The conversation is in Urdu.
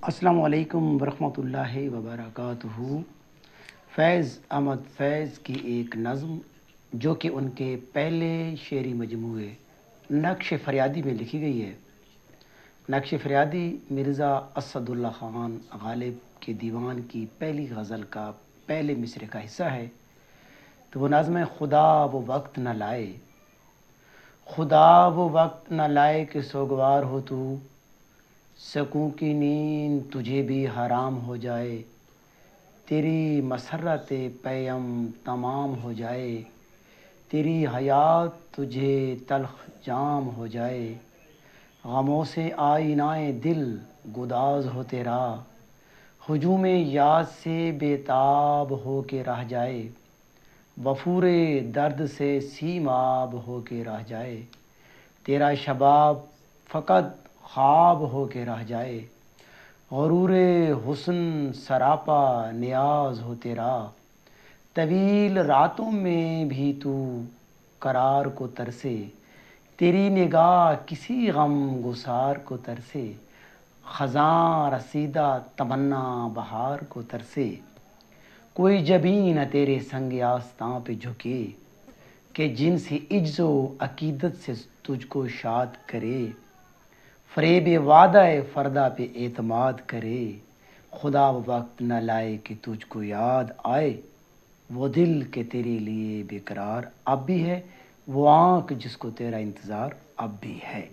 السلام علیکم ورحمۃ اللہ وبرکاتہ۔ فیض احمد فیض کی ایک نظم جو کہ ان کے پہلے شعری مجموعے نقش فریادی میں لکھی گئی ہے۔ نقش فریادی مرزا اسد اللہ خان غالب کے دیوان کی پہلی غزل کا پہلے مصرعے کا حصہ ہے۔ تو وہ نظم ہے: خدا وہ وقت نہ لائے، خدا وہ وقت نہ لائے کہ سوگوار ہو تو، سکوں کی نیند تجھے بھی حرام ہو جائے، تیری مسرت پیم تمام ہو جائے، تیری حیات تجھے تلخ جام ہو جائے، غموں سے آئینہ دل گداز ہو تیرا، ہجوم یاد سے بے تاب ہو کے رہ جائے، وفور درد سے سیماب ہو کے رہ جائے، تیرا شباب فقط خواب ہو کے رہ جائے، غرور حسن سراپا نیاز ہو تیرا، طویل راتوں میں بھی تو قرار کو ترسے، تیری نگاہ کسی غم گسار کو ترسے، خزاں رسیدہ تمنا بہار کو ترسے، کوئی جبیں نہ تیرے سنگ آستاں پہ جھکے، کہ جن سے عجز و عقیدت سے تجھ کو شاد کرے، فریب وعدہ فردا پہ اعتماد کرے، خدا وہ وقت نہ لائے کہ تجھ کو یاد آئے، وہ دل کہ تیرے لیے بے قرار اب بھی ہے، وہ آنکھ جس کو تیرا انتظار اب بھی ہے۔